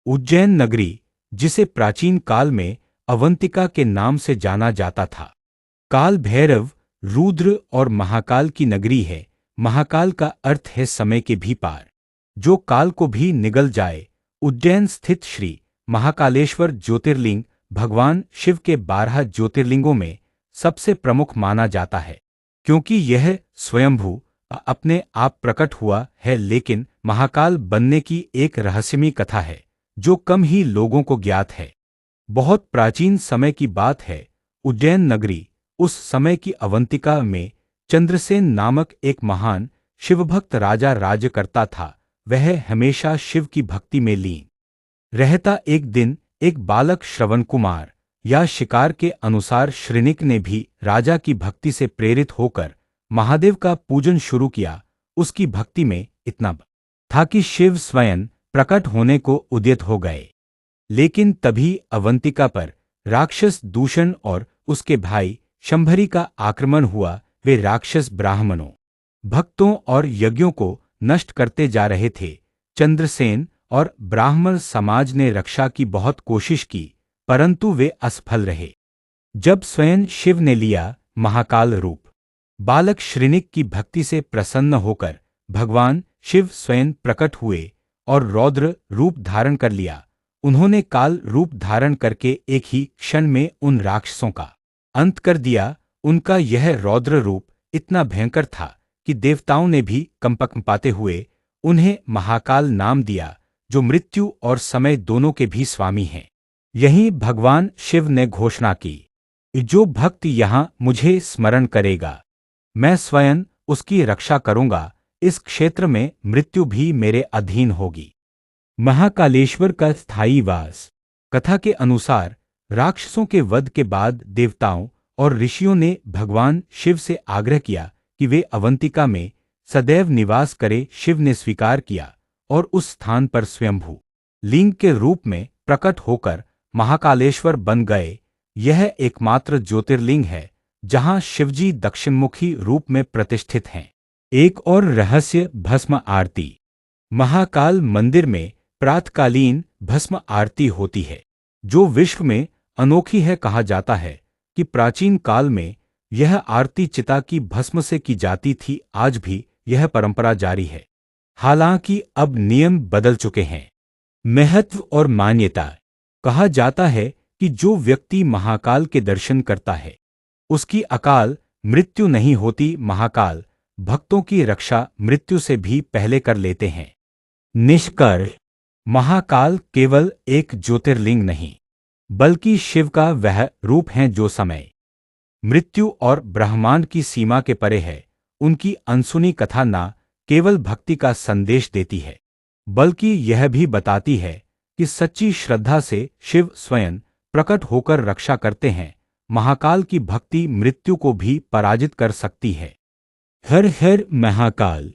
उज्जैन नगरी, जिसे प्राचीन काल में अवंतिका के नाम से जाना जाता था, काल भैरव, रुद्र और महाकाल की नगरी है। महाकाल का अर्थ है समय के भी पार, जो काल को भी निगल जाए। उज्जैन स्थित श्री महाकालेश्वर ज्योतिर्लिंग भगवान शिव के 12 ज्योतिर्लिंगों में सबसे प्रमुख माना जाता है, क्योंकि यह स्वयंभू अपने आप प्रकट हुआ है। लेकिन महाकाल बनने की एक रहस्यमयी कथा है जो कम ही लोगों को ज्ञात है। बहुत प्राचीन समय की बात है। उज्जैन नगरी, उस समय की अवंतिका में चंद्रसेन नामक एक महान शिवभक्त राजा राज्य करता था। वह हमेशा शिव की भक्ति में लीन रहता। एक दिन एक बालक श्रवण कुमार या शिकार के अनुसार श्रृनिक ने भी राजा की भक्ति से प्रेरित होकर महादेव का पूजन शुरू किया। उसकी भक्ति में इतना बल था कि शिव स्वयं प्रकट होने को उद्यत हो गए। लेकिन तभी अवंतिका पर राक्षस दूषण और उसके भाई शंभरी का आक्रमण हुआ। वे राक्षस ब्राह्मणों, भक्तों और यज्ञों को नष्ट करते जा रहे थे। चंद्रसेन और ब्राह्मण समाज ने रक्षा की बहुत कोशिश की, परंतु वे असफल रहे। जब स्वयं शिव ने लिया महाकाल रूप, बालक श्रृनिक की भक्ति से प्रसन्न होकर भगवान शिव स्वयं प्रकट हुए और रौद्र रूप धारण कर लिया। उन्होंने काल रूप धारण करके एक ही क्षण में उन राक्षसों का अंत कर दिया। उनका यह रौद्र रूप इतना भयंकर था कि देवताओं ने भी कंपक पाते हुए उन्हें महाकाल नाम दिया, जो मृत्यु और समय दोनों के भी स्वामी हैं। यहीं भगवान शिव ने घोषणा की, जो भक्त यहाँ मुझे स्मरण करेगा, मैं स्वयं उसकी रक्षा करूंगा। इस क्षेत्र में मृत्यु भी मेरे अधीन होगी। महाकालेश्वर का स्थायी वास। कथा के अनुसार राक्षसों के वध के बाद देवताओं और ऋषियों ने भगवान शिव से आग्रह किया कि वे अवंतिका में सदैव निवास करें। शिव ने स्वीकार किया और उस स्थान पर स्वयंभू लिंग के रूप में प्रकट होकर महाकालेश्वर बन गए। यह एकमात्र ज्योतिर्लिंग है जहां शिवजी दक्षिणमुखी रूप में प्रतिष्ठित हैं। एक और रहस्य, भस्म आरती। महाकाल मंदिर में प्रातःकालीन भस्म आरती होती है, जो विश्व में अनोखी है। कहा जाता है कि प्राचीन काल में यह आरती चिता की भस्म से की जाती थी। आज भी यह परंपरा जारी है, हालांकि अब नियम बदल चुके हैं। महत्व और मान्यता। कहा जाता है कि जो व्यक्ति महाकाल के दर्शन करता है उसकी अकाल मृत्यु नहीं होती। महाकाल भक्तों की रक्षा मृत्यु से भी पहले कर लेते हैं। निष्कर्ष, महाकाल केवल एक ज्योतिर्लिंग नहीं, बल्कि शिव का वह रूप है जो समय, मृत्यु और ब्रह्मांड की सीमा के परे है। उनकी अनसुनी कथा न केवल भक्ति का संदेश देती है, बल्कि यह भी बताती है कि सच्ची श्रद्धा से शिव स्वयं प्रकट होकर रक्षा करते हैं। महाकाल की भक्ति मृत्यु को भी पराजित कर सकती है। हर हर महाकाल।